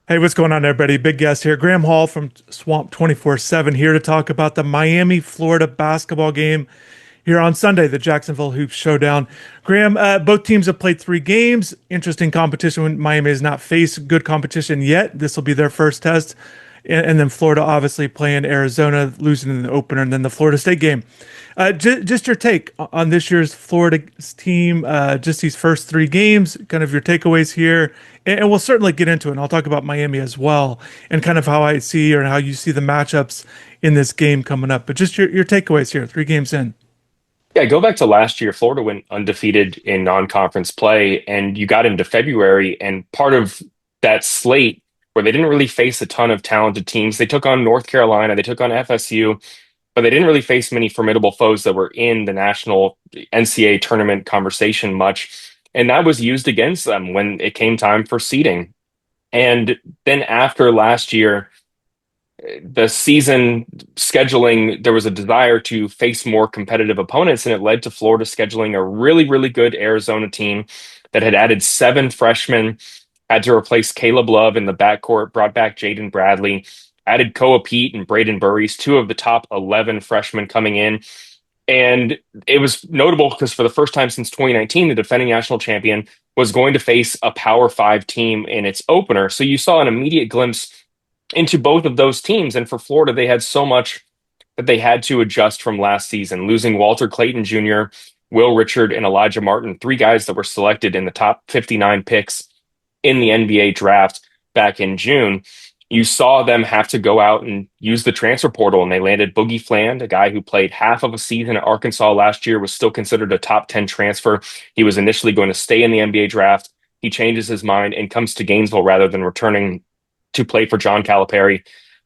Hey, what's going on, everybody? Big guest here. Graham Hall from Swamp 24/7 here to talk about the Miami, Florida basketball game here on Sunday, the Jacksonville Hoops Showdown. Graham, both teams have played three games. Interesting competition when Miami has not faced good competition yet. This will be their first test. And then Florida obviously playing Arizona, losing in the opener, and then the Florida State game. Just your take on this year's Florida team, just these first three games, kind of your takeaways here. And we'll certainly get into it. And I'll talk about Miami as well and kind of how I see or how you see the matchups in this game coming up. But just your takeaways here, three games in. Yeah, go back to last year. Florida went undefeated in non-conference play, and you got into February, and part of that slate where they didn't really face a ton of talented teams. They took on North Carolina, they took on FSU, but they didn't really face many formidable foes that were in the national NCAA tournament conversation much. And that was used against them when it came time for seeding. And then after last year, the season scheduling, there was a desire to face more competitive opponents, and it led to Florida scheduling a really, really good Arizona team that had added seven freshmen, had to replace Caleb Love in the backcourt, brought back Jaden Bradley, added Koa Pete and Braden Burries, two of the top 11 freshmen coming in. And it was notable because for the first time since 2019, the defending national champion was going to face a Power Five team in its opener. So you saw an immediate glimpse into both of those teams. And for Florida, they had so much that they had to adjust from last season, losing Walter Clayton Jr., Will Richard, and Elijah Martin, three guys that were selected in the top 59 picks in the NBA draft back in June. You saw them have to go out and use the transfer portal, and they landed Boogie Fland, a guy who played half of a season at Arkansas last year, was still considered a top 10 transfer. He was initially going to stay in the NBA draft. He changes his mind and comes to Gainesville rather than returning to play for John Calipari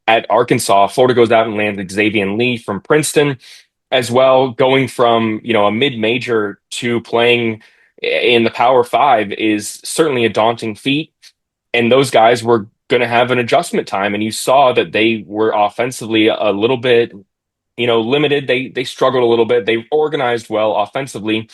at Arkansas. Florida goes out and lands Xavier Lee from Princeton as well, going from, a mid-major to playing in the Power Five is certainly a daunting feat. And those guys were going to have an adjustment time. And you saw that they were offensively a little bit, limited. They struggled a little bit. They organized well offensively,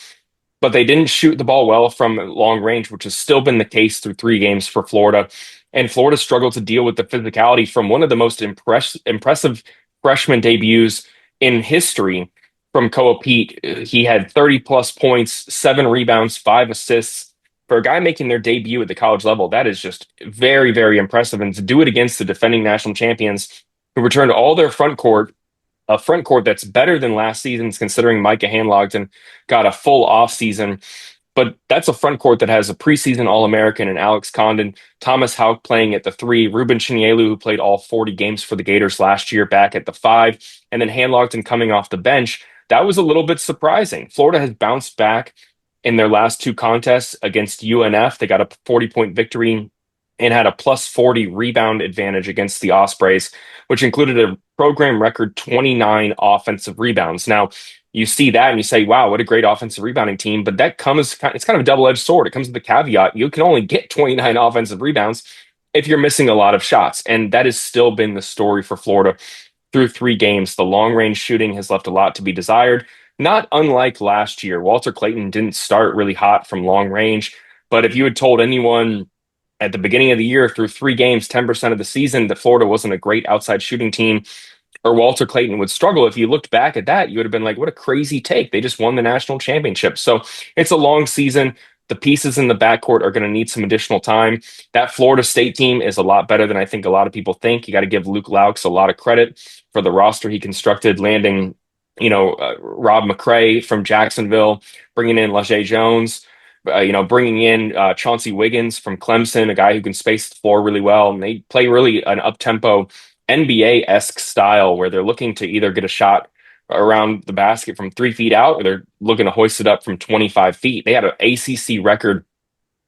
but they didn't shoot the ball well from long range, which has still been the case through three games for Florida. And Florida struggled to deal with the physicality from one of the most impressive freshman debuts in history from Koa Pete. He had 30 plus points, 7 rebounds, 5 assists. For a guy making their debut at the college level, that is just very, very impressive. And to do it against the defending national champions who returned all their front court, a front court that's better than last season's, considering Micah Hanlogton got a full offseason. But that's a front court that has a preseason All-American and Alex Condon, Thomas Houck playing at the three, Ruben Chinyelu, who played all 40 games for the Gators last year, back at the five, and then Hanlogton coming off the bench. That was a little bit surprising. Florida has bounced back in their last two contests against UNF. They got a 40-point victory and had a plus 40 rebound advantage against the Ospreys, which included a program record 29 offensive rebounds. Now, you see that and you say, wow, what a great offensive rebounding team. But it's kind of a double-edged sword. It comes with the caveat, you can only get 29 offensive rebounds if you're missing a lot of shots. And that has still been the story for Florida through three games. The long-range shooting has left a lot to be desired. Not unlike last year, Walter Clayton didn't start really hot from long range. But if you had told anyone at the beginning of the year through three games, 10% of the season, that Florida wasn't a great outside shooting team, or Walter Clayton would struggle, if you looked back at that, you would have been like, what a crazy take. They just won the national championship. So it's a long season. The pieces in the backcourt are going to need some additional time. That Florida State team is a lot better than I think a lot of people think. You got to give Luke Laux a lot of credit for the roster he constructed, landing, Rob McCray from Jacksonville, bringing in Lajay Jones, bringing in Chauncey Wiggins from Clemson, a guy who can space the floor really well. And they play really an up-tempo NBA-esque style where they're looking to either get a shot around the basket from 3 feet out, or they're looking to hoist it up from 25 feet. They had an ACC record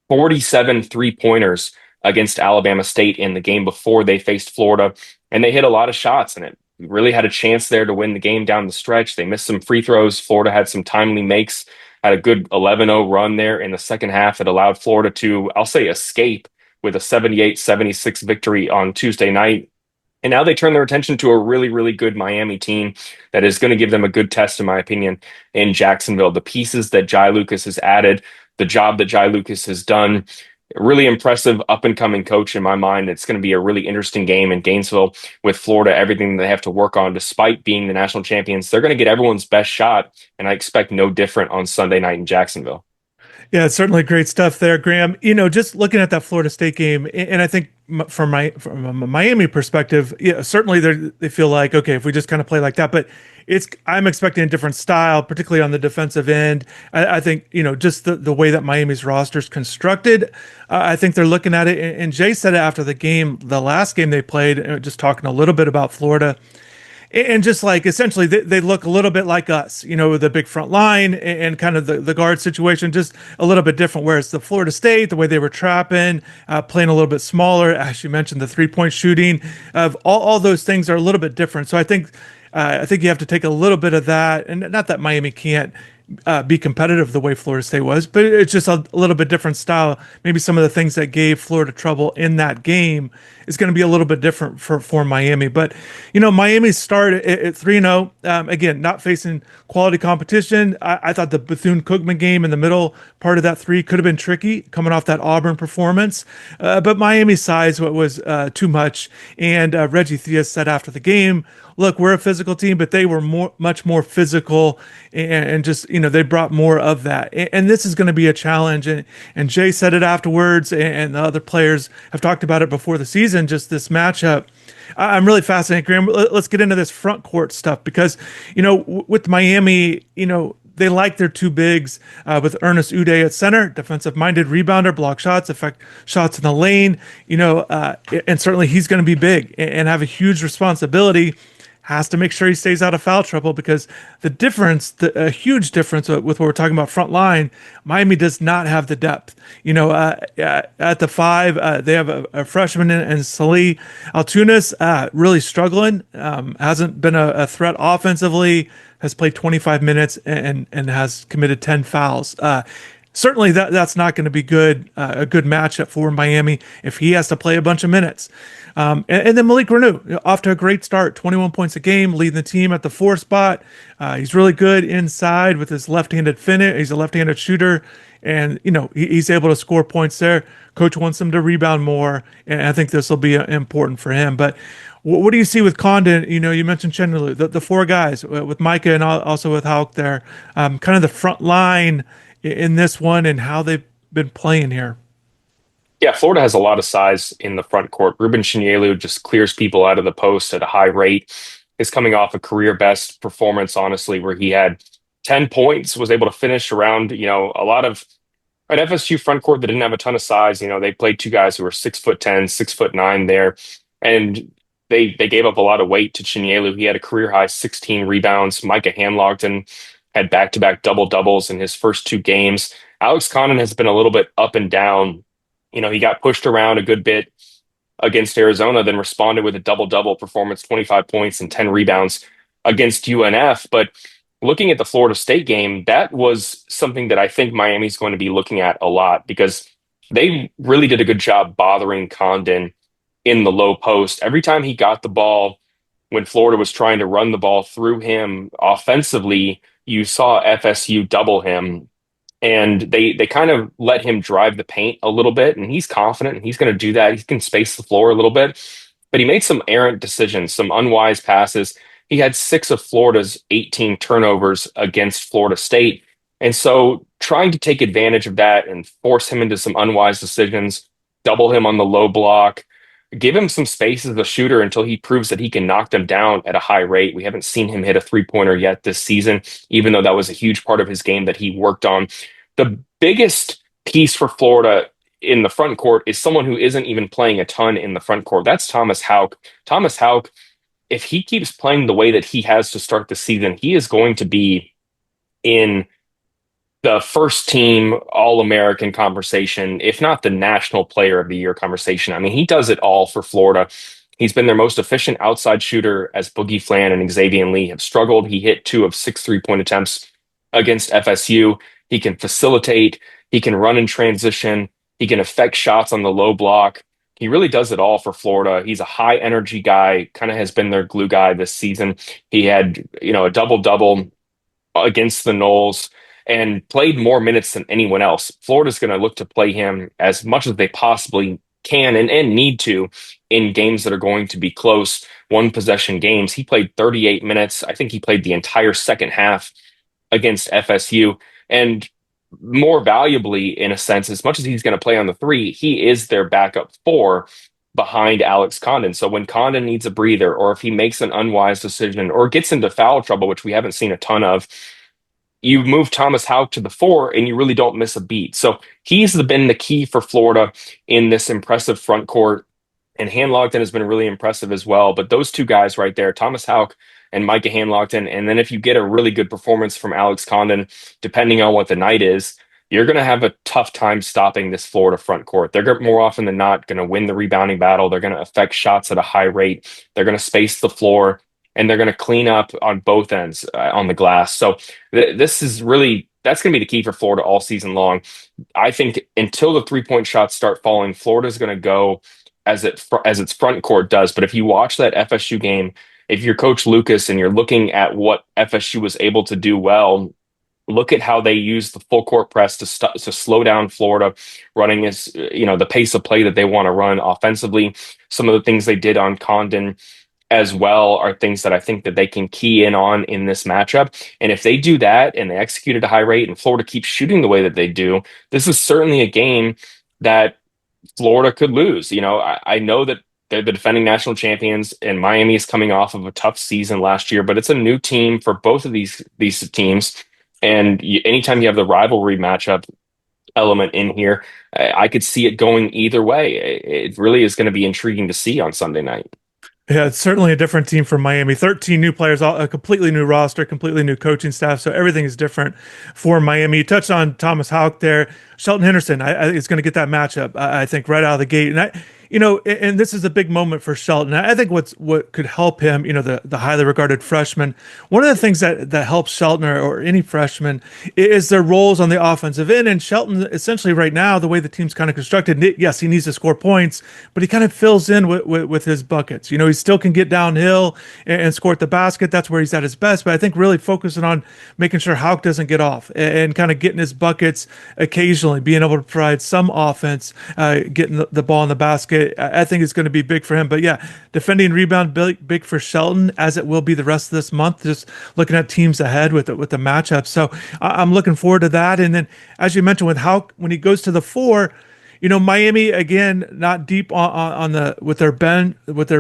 47 three-pointers against Alabama State in the game before they faced Florida, and they hit a lot of shots, and it really had a chance there to win the game down the stretch. They missed some free throws. Florida had some timely makes, had a good 11-0 run there in the second half that allowed Florida to, I'll say, escape with a 78-76 victory on Tuesday night. And now they turn their attention to a really, really good Miami team that is going to give them a good test, in my opinion, in Jacksonville. The pieces that Jai Lucas has added, the job that Jai Lucas has done, Really impressive up and coming coach in my mind. It's going to be a really interesting game in Gainesville with Florida, everything they have to work on despite being the national champions. They're going to get everyone's best shot, and I expect no different on Sunday night in Jacksonville. Yeah, certainly great stuff there, Graham. Just looking at that Florida State game, and I think from a Miami perspective, yeah, certainly they feel like, okay, if we just kind of play like that, but I'm expecting a different style, particularly on the defensive end. I think just the way that Miami's roster's constructed, I think they're looking at it. And Jay said it after the game, the last game they played, just talking a little bit about Florida. And just like essentially they look a little bit like us, with the big front line and kind of the guard situation, just a little bit different. Whereas the Florida State, the way they were trapping, playing a little bit smaller, as you mentioned, the 3-point shooting, of all those things are a little bit different. So I think you have to take a little bit of that, and not that Miami can't be competitive the way Florida State was, but it's just a little bit different style. Maybe some of the things that gave Florida trouble in that game is going to be a little bit different for Miami. But Miami started at 3-0. Again, not facing quality competition. I thought the Bethune-Cookman game in the middle part of that three could have been tricky coming off that Auburn performance, but Miami's size was too much. And Reggie Theus said after the game, look, we're a physical team, but they were much more physical, and just they brought more of that. And this is going to be a challenge. And Jay said it afterwards, and the other players have talked about it before the season. Just this matchup, I'm really fascinated, Graham. Let's get into this front court stuff because with Miami, they like their two bigs with Ernest Uday at center, defensive-minded rebounder, block shots, affect shots in the lane. And certainly he's going to be big and have a huge responsibility. Has to make sure he stays out of foul trouble because a huge difference with what we're talking about front line, Miami does not have the depth. At the five, they have a freshman in Salih Altunis, really struggling, hasn't been a threat offensively, has played 25 minutes and has committed 10 fouls. Certainly that's not going to be a good matchup for Miami if he has to play a bunch of minutes. And then Malik Reneau, off to a great start, 21 points a game, leading the team at the 4 spot. He's really good inside with his left-handed finish. He's a left-handed shooter, and he's able to score points there. Coach wants him to rebound more, and I think this will be important for him. But what do you see with Condon? You mentioned Chenalou, the four guys with Micah and also with Hauk there, kind of the front line in this one and how they've been playing here. Yeah, Florida has a lot of size in the front court. Ruben Chinyelu just clears people out of the post at a high rate. Is coming off a career best performance, honestly, where he had 10 points, was able to finish around, a lot of an FSU front court that didn't have a ton of size. They played two guys who were 6'10", 6'9" there, and they gave up a lot of weight to Chinyelu. He had a career high 16 rebounds. Micah Hamlogton had back-to-back double-doubles in his first two games. Alex Condon has been a little bit up and down. He got pushed around a good bit against Arizona, then responded with a double-double performance, 25 points and 10 rebounds against UNF. But looking at the Florida State game, that was something that I think Miami's going to be looking at a lot because they really did a good job bothering Condon in the low post. Every time he got the ball, when Florida was trying to run the ball through him offensively, you saw FSU double him. And they kind of let him drive the paint a little bit, and he's confident and he's going to do that. He can space the floor a little bit, but he made some errant decisions, some unwise passes. He had 6 of Florida's 18 turnovers against Florida State. And so trying to take advantage of that and force him into some unwise decisions, double him on the low block, give him some space as a shooter until he proves that he can knock them down at a high rate. We haven't seen him hit a three-pointer yet this season, even though that was a huge part of his game that he worked on. The biggest piece for Florida in the front court is someone who isn't even playing a ton in the front court. That's Thomas Hauk. Thomas Hauk, if he keeps playing the way that he has to start the season, he is going to be in the first team All-American conversation, if not the National Player of the Year conversation. I mean, he does it all for Florida. He's been their most efficient outside shooter as Boogie Flan and Xavier Lee have struggled. He hit 2 of 6 3-point attempts against FSU. He can facilitate. He can run in transition. He can affect shots on the low block. He really does it all for Florida. He's a high energy guy, kind of has been their glue guy this season. He had, a double-double against the Noles. and played more minutes than anyone else. Florida's going to look to play him as much as they possibly can and need to in games that are going to be close, one possession games. He played 38 minutes. I think he played the entire second half against FSU. And more valuably, in a sense, as much as he's going to play on the three, he is their backup four behind Alex Condon. So when Condon needs a breather, or if he makes an unwise decision or gets into foul trouble, which we haven't seen a ton of, you move Thomas Houck to the four and you really don't miss a beat. So he's been the key for Florida in this impressive front court. And Hanlogton has been really impressive as well. But those two guys right there, Thomas Houck and Micah Hanlogton, and then if you get a really good performance from Alex Condon, depending on what the night is, you're going to have a tough time stopping this Florida front court. They're more often than not going to win the rebounding battle. They're going to affect shots at a high rate. They're going to space the floor, and they're going to clean up on both ends on the glass. So this is really, that's going to be the key for Florida all season long. I think until the 3-point shots start falling, Florida's going to go as its front court does. But if you watch that FSU game, if you're Coach Lucas and you're looking at what FSU was able to do well, look at how they use the full court press to slow down Florida, running the pace of play that they want to run offensively. Some of the things they did on Condon as well are things that I think that they can key in on in this matchup. And if they do that and they execute at a high rate and Florida keeps shooting the way that they do, this is certainly a game that Florida could lose. I know that they're the defending national champions and Miami is coming off of a tough season last year, but it's a new team for both of these teams. And anytime you have the rivalry matchup element in here, I could see it going either way. It really is going to be intriguing to see on Sunday night. Yeah, it's certainly a different team from Miami. 13 new players, a completely new roster, completely new coaching staff. So everything is different for Miami. You touched on Thomas Houck there. Shelton Henderson is going to get that matchup, I think, right out of the gate. And this is a big moment for Shelton. I think what could help him, the highly regarded freshman. One of the things that helps Shelton or any freshman is their roles on the offensive end. And Shelton, essentially, right now, the way the team's kind of constructed, yes, he needs to score points, but he kind of fills in with his buckets. He still can get downhill and score at the basket. That's where he's at his best. But I think really focusing on making sure Houck doesn't get off and kind of getting his buckets occasionally, being able to provide some offense, getting the ball in the basket. I think it's going to be big for him. But yeah, defending rebound big for Shelton, as it will be the rest of this month. Just looking at teams ahead with the matchups. So I'm looking forward to that. And then, as you mentioned, with Houck, when he goes to the four, Miami again not deep on the with their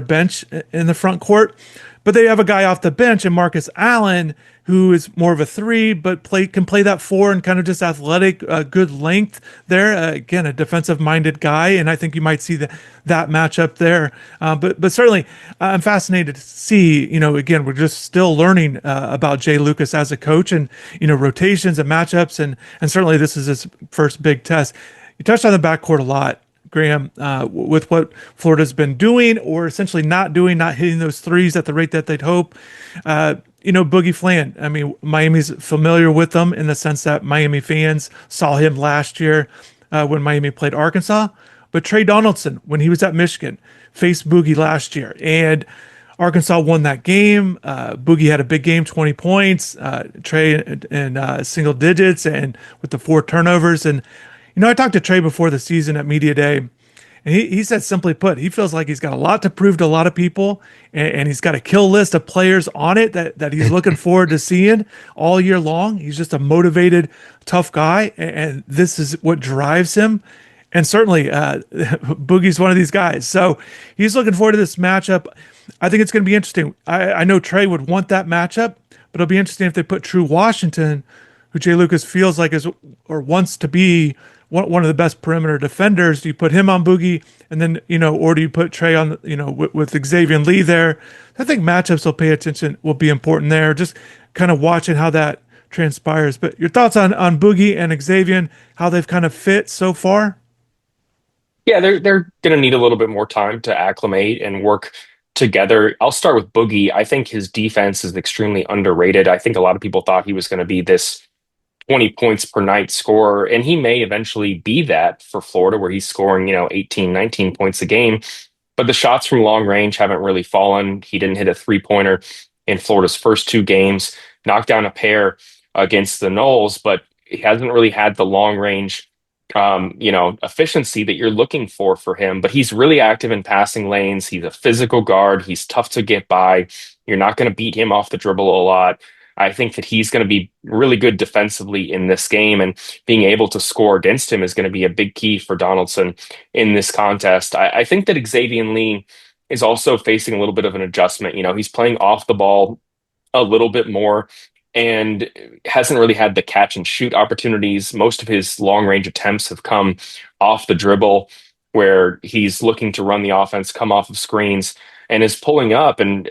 bench in the front court, but they have a guy off the bench in Marcus Allen who is more of a three, but can play that four and kind of just athletic, good length there. Again, a defensive-minded guy, and I think you might see that matchup there. But certainly, I'm fascinated to see. Again, we're just still learning about Jay Lucas as a coach, and rotations and matchups, and certainly this is his first big test. You touched on the backcourt a lot, Graham, with what Florida's been doing or essentially not doing, not hitting those threes at the rate that they'd hope. Boogie Flan, I mean, Miami's familiar with them in the sense that Miami fans saw him last year when Miami played Arkansas. But Trey Donaldson, when he was at Michigan, faced Boogie last year. And Arkansas won that game. Boogie had a big game, 20 points. Trey in single digits and with the 4 turnovers. And I talked to Trey before the season at Media Day, and he said, simply put, he feels like he's got a lot to prove to a lot of people, and he's got a kill list of players on it that he's looking forward to seeing all year long. He's just a motivated, tough guy, and this is what drives him. And certainly, Boogie's one of these guys. So he's looking forward to this matchup. I think it's going to be interesting. I know Trey would want that matchup, but it'll be interesting if they put True Washington, who Jay Lucas feels like is or wants to be one of the best perimeter defenders. Do you put him on Boogie, and then or do you put Trey on with Xavier Lee there? I think matchups will be important there. Just kind of watching how that transpires. But your thoughts on Boogie and Xavier, how they've kind of fit so far? Yeah, they're going to need a little bit more time to acclimate and work together. I'll start with Boogie. I think his defense is extremely underrated. I think a lot of people thought he was going to be this 20 points per night scorer, and he may eventually be that for Florida, where he's scoring 18, 19 points a game. But the shots from long range haven't really fallen. He didn't hit a 3-pointer in Florida's first 2 games, knocked down a pair against the Knowles, but he hasn't really had the long range, efficiency that you're looking for him. But he's really active in passing lanes. He's a physical guard. He's tough to get by. You're not going to beat him off the dribble a lot. I think that he's going to be really good defensively in this game, and being able to score against him is going to be a big key for Donaldson in this contest. I think that Xavier Lee is also facing a little bit of an adjustment. He's playing off the ball a little bit more and hasn't really had the catch and shoot opportunities. Most of his long range attempts have come off the dribble, where he's looking to run the offense, come off of screens, and is pulling up. And,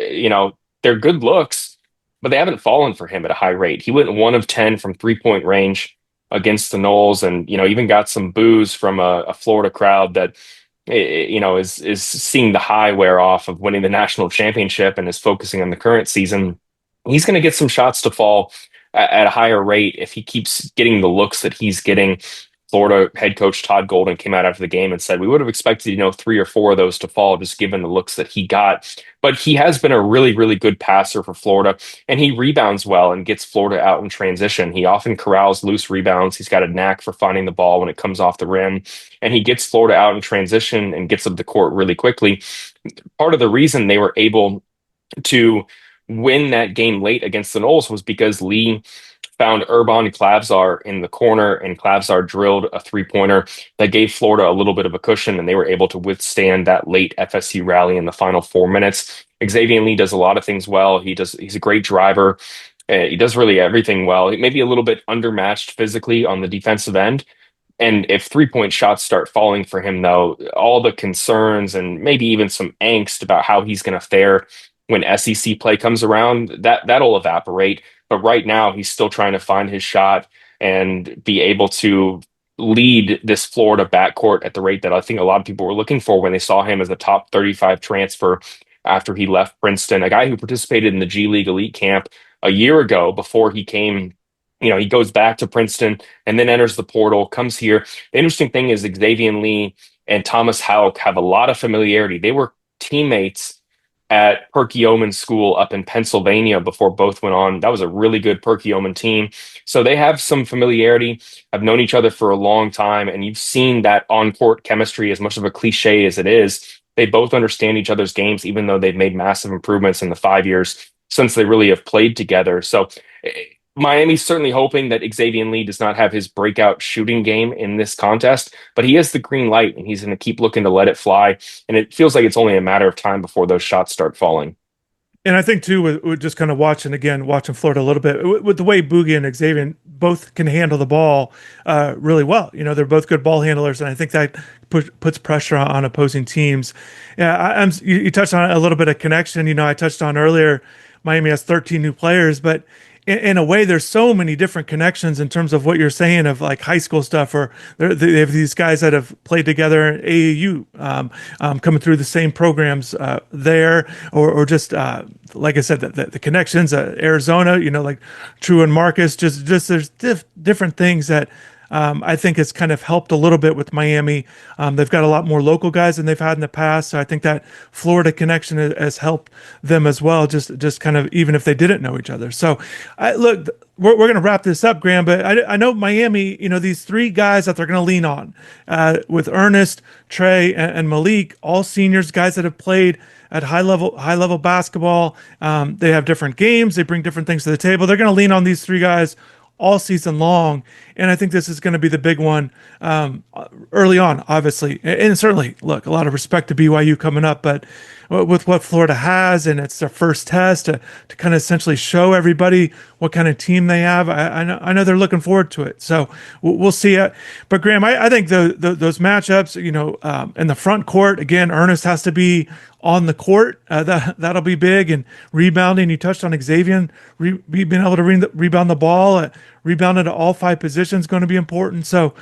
they're good looks, but they haven't fallen for him at a high rate. He went 1 of 10 from 3-point range against the Noles, and, even got some boos from a Florida crowd that is seeing the high wear off of winning the national championship and is focusing on the current season. He's going to get some shots to fall at a higher rate if he keeps getting the looks that he's getting. Florida head coach Todd Golden came out after the game and said, we would have expected, 3 or 4 of those to fall just given the looks that he got. But he has been a really, really good passer for Florida, and he rebounds well and gets Florida out in transition. He often corrals loose rebounds. He's got a knack for finding the ball when it comes off the rim, and he gets Florida out in transition and gets up the court really quickly. Part of the reason they were able to win that game late against the Noles was because Lee found Urban Klavzar in the corner, and Klavzar drilled a 3-pointer that gave Florida a little bit of a cushion, and they were able to withstand that late FSU rally in the final 4 minutes. Xavier Lee does a lot of things well. He's a great driver. He does really everything well. He may be a little bit undermatched physically on the defensive end. And if 3-point shots start falling for him, though, all the concerns and maybe even some angst about how he's going to fare when SEC play comes around, that'll evaporate. But right now, he's still trying to find his shot and be able to lead this Florida backcourt at the rate that I think a lot of people were looking for when they saw him as a top 35 transfer after he left Princeton, a guy who participated in the G League Elite Camp a year ago before he came. He goes back to Princeton and then enters the portal, comes here. The interesting thing is Xavier Lee and Thomas Houck have a lot of familiarity. They were teammates at Perkiomen School up in Pennsylvania before both went on. That was a really good Perkiomen team. So they have some familiarity. I've known each other for a long time, and you've seen that on-court chemistry, as much of a cliche as it is. They both understand each other's games, even though they've made massive improvements in the 5 years since they really have played together. So Miami's certainly hoping that Xavier Lee does not have his breakout shooting game in this contest, but he has the green light, and he's going to keep looking to let it fly. And it feels like it's only a matter of time before those shots start falling. And I think too, with just kind of watching Florida a little bit, with the way Boogie and Xavier both can handle the ball really well. They're both good ball handlers, and I think that puts pressure on opposing teams. Yeah, you touched on a little bit of connection. I touched on earlier, Miami has 13 new players, but in a way, there's so many different connections in terms of what you're saying of like high school stuff, or they have these guys that have played together in AAU, coming through the same programs there, or just like I said, the connections, Arizona, like True and Marcus, just there's different things that I think has kind of helped a little bit with Miami. They've got a lot more local guys than they've had in the past, so I think that Florida connection has helped them as well. Just kind of even if they didn't know each other. So, look, we're going to wrap this up, Graham. But I know Miami. These 3 guys that they're going to lean on with Ernest, Trey, and Malik, all seniors, guys that have played at high level basketball. They have different games. They bring different things to the table. They're going to lean on these 3 guys all season long. And I think this is going to be the big one early on, obviously. And certainly, look, a lot of respect to BYU coming up, but with what Florida has, and it's their first test to kind of essentially show everybody what kind of team they have, I know they're looking forward to it. So we'll see it. But Graham, I think those matchups, in the front court, again, Ernest has to be on the court. That'll be big. And rebounding, you touched on Xavier, being able to rebound the ball, rebounding to all 5 positions going to be important. So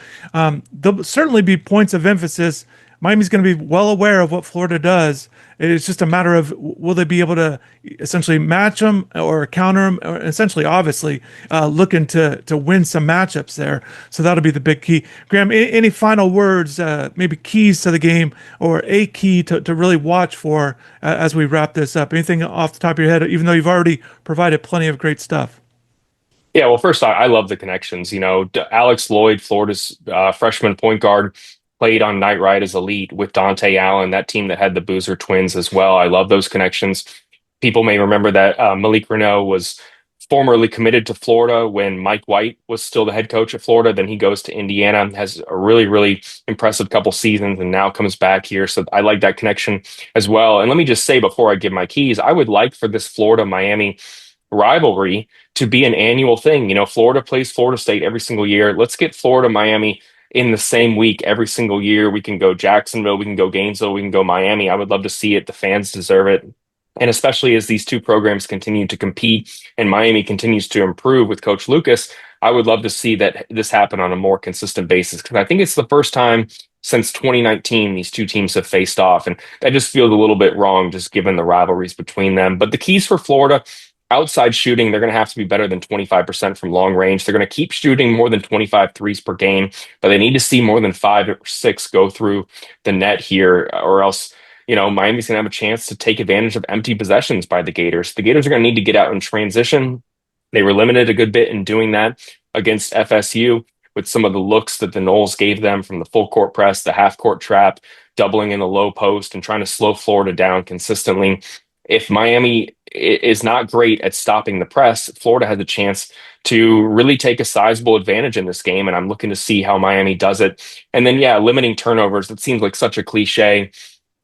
there'll certainly be points of emphasis. Miami's going to be well aware of what Florida does. It's just a matter of will they be able to essentially match them or counter them, or essentially, obviously, looking to win some matchups there. So that'll be the big key. Graham, any final words, maybe keys to the game, or a key to really watch for as we wrap this up? Anything off the top of your head, even though you've already provided plenty of great stuff? Yeah, well, first, I love the connections. Alex Lloyd, Florida's freshman point guard, played on Night Ride as elite with Dante Allen, that team that had the Boozer twins as well. I love those connections. People may remember that Malik Reneau was formerly committed to Florida when Mike White was still the head coach at Florida. Then he goes to Indiana, has a really, really impressive couple seasons, and now comes back here. So I like that connection as well. And let me just say before I give my keys, I would like for this Florida Miami rivalry to be an annual thing. Florida plays Florida State every single year. Let's get Florida Miami in the same week every single year. We can go Jacksonville, we can go Gainesville, we can go Miami. I would love to see it. The fans deserve it. And especially as these two programs continue to compete and Miami continues to improve with Coach Lucas, I would love to see that this happen on a more consistent basis because I think it's the first time since 2019 these two teams have faced off. And that just feels a little bit wrong just given the rivalries between them. But the keys for Florida, outside shooting, they're going to have to be better than 25% from long range. They're going to keep shooting more than 25 threes per game, but they need to see more than 5 or 6 go through the net here, or else, Miami's going to have a chance to take advantage of empty possessions by the Gators. The Gators are going to need to get out in transition. They were limited a good bit in doing that against FSU with some of the looks that the Noles gave them from the full court press, the half court trap, doubling in the low post, and trying to slow Florida down consistently. If Miami is not great at stopping the press, Florida has a chance to really take a sizable advantage in this game. And I'm looking to see how Miami does it. And then, yeah, limiting turnovers. That seems like such a cliche.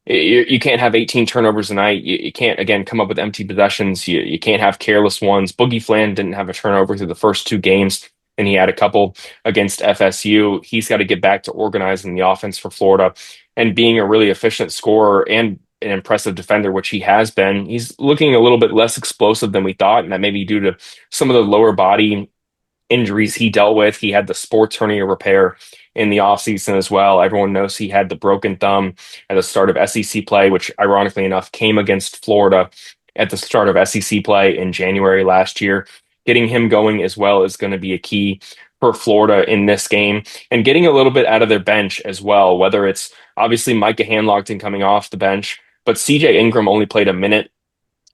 You can't have 18 turnovers a night. You can't, again, come up with empty possessions. You can't have careless ones. Boogie Flan didn't have a turnover through the first 2 games, and he had a couple against FSU. He's got to get back to organizing the offense for Florida and being a really efficient scorer and an impressive defender, which he has been. He's looking a little bit less explosive than we thought, and that may be due to some of the lower body injuries he dealt with. He had the sports hernia repair in the offseason as well. Everyone knows he had the broken thumb at the start of SEC play, which ironically enough came against Florida at the start of SEC play in January last year. Getting him going as well is going to be a key for Florida in this game, and getting a little bit out of their bench as well, whether it's obviously Micah Hanlogton coming off the bench, but CJ Ingram only played a minute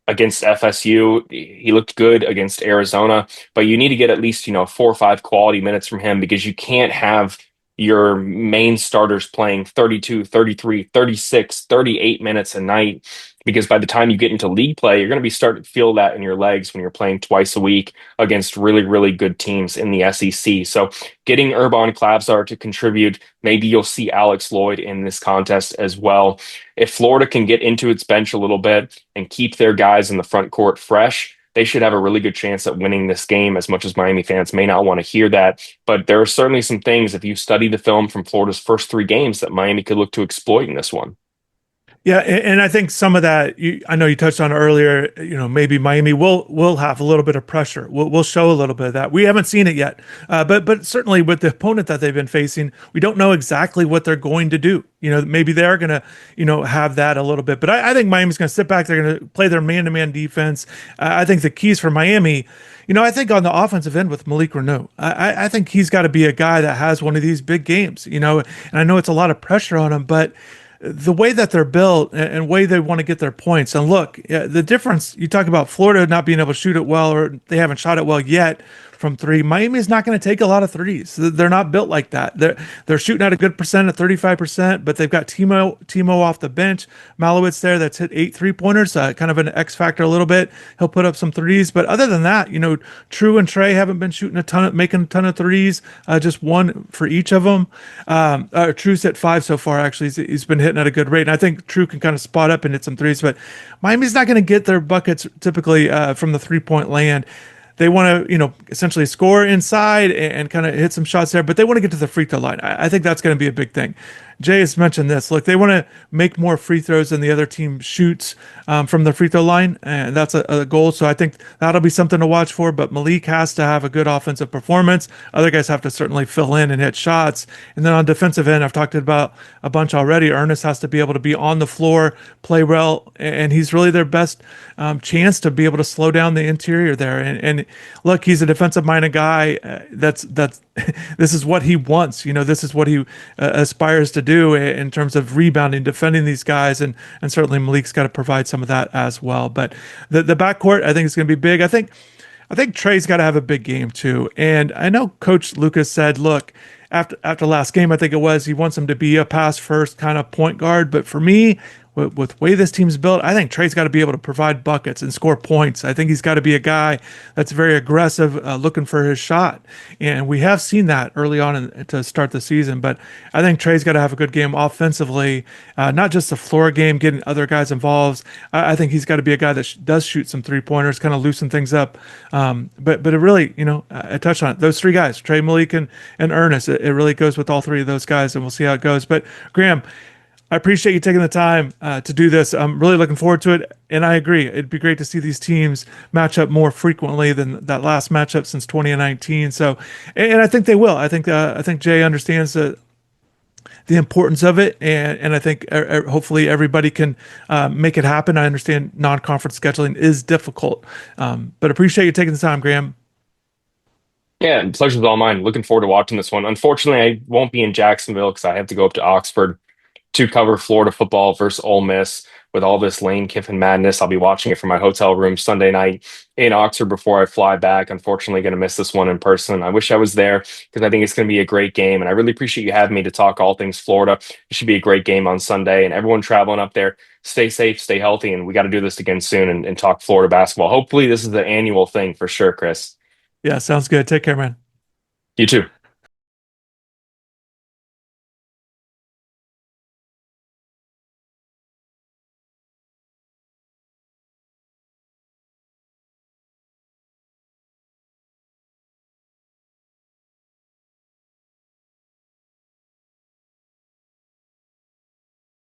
against FSU. He looked good against Arizona, but you need to get at least, 4 or 5 quality minutes from him because you can't have your main starters playing 32, 33, 36, 38 minutes a night because by the time you get into league play, you're going to be starting to feel that in your legs when you're playing twice a week against really, really good teams in the SEC. So getting Urban Klabsar to contribute, maybe you'll see Alex Lloyd in this contest as well. If Florida can get into its bench a little bit and keep their guys in the front court fresh, they should have a really good chance at winning this game, as much as Miami fans may not want to hear that. But there are certainly some things, if you study the film from Florida's first 3 games, that Miami could look to exploit in this one. Yeah, and I think some of that I know you touched on earlier. Maybe Miami will have a little bit of pressure. We'll show a little bit of that. We haven't seen it yet, but certainly with the opponent that they've been facing, we don't know exactly what they're going to do. Maybe they're going to have that a little bit. But I think Miami's going to sit back. They're going to play their man-to-man defense. I think the keys for Miami. I think on the offensive end with Malik Reneau, I think he's got to be a guy that has one of these big games. And I know it's a lot of pressure on him, but the way that they're built and way they want to get their points. And look, the difference, you talk about Florida not being able to shoot it well, or they haven't shot it well yet from three. Miami is not going to take a lot of threes. They're not built like that. They're shooting at a good percent at 35%, but they've got Timo off the bench. Malowitz there that's hit 8 3-pointers, kind of an X factor a little bit. He'll put up some threes, but other than that, True and Trey haven't been making a ton of threes, just one for each of them. True's hit 5 so far. Actually, he's been hitting at a good rate, and I think True can kind of spot up and hit some threes. But Miami's not going to get their buckets typically from the 3-point land. They want to, essentially score inside and kind of hit some shots there, but they want to get to the free throw line. I think that's going to be a big thing. Jay has mentioned this. Look, they want to make more free throws than the other team shoots from the free throw line, and that's a goal. So I think that'll be something to watch for. But Malik has to have a good offensive performance. Other guys have to certainly fill in and hit shots. And then on defensive end, I've talked about a bunch already. Ernest has to be able to be on the floor, play well, and he's really their best chance to be able to slow down the interior there. And look, he's a defensive-minded guy. That's this is what he wants. This is what he aspires to do in terms of rebounding, defending these guys, and certainly Malik's got to provide some of that as well. But the backcourt, I think, is going to be big. I think I think Trey's got to have a big game too. And I know Coach Lucas said, look, after last game, I think it was, he wants him to be a pass first kind of point guard. But for me, with the way this team's built, I think Trey's got to be able to provide buckets and score points. I think he's got to be a guy that's very aggressive, looking for his shot. And we have seen that early on to start the season. But I think Trey's got to have a good game offensively, not just the floor game, getting other guys involved. I think he's got to be a guy that does shoot some 3-pointers, kind of loosen things up. But it really, I touched on it. Those three guys, Trey, Malik, and Ernest, it really goes with all three of those guys, and we'll see how it goes. But Graham, I appreciate you taking the time to do this. I'm really looking forward to it, and I agree. It'd be great to see these teams match up more frequently than that last matchup since 2019. So, and I think they will. I think Jay understands the importance of it, and I think hopefully everybody can make it happen. I understand non-conference scheduling is difficult, but appreciate you taking the time, Graham. Yeah, pleasure's all mine. Looking forward to watching this one. Unfortunately, I won't be in Jacksonville because I have to go up to Oxford to cover Florida football versus Ole Miss. With all this Lane Kiffin madness, I'll be watching it from my hotel room Sunday night in Oxford before I fly back. Unfortunately, going to miss this one in person. I wish I was there because I think it's going to be a great game. And I really appreciate you having me to talk all things Florida. It should be a great game on Sunday. And everyone traveling up there, stay safe, stay healthy. And we got to do this again soon and talk Florida basketball. Hopefully, this is the annual thing for sure, Chris. Yeah, sounds good. Take care, man. You too.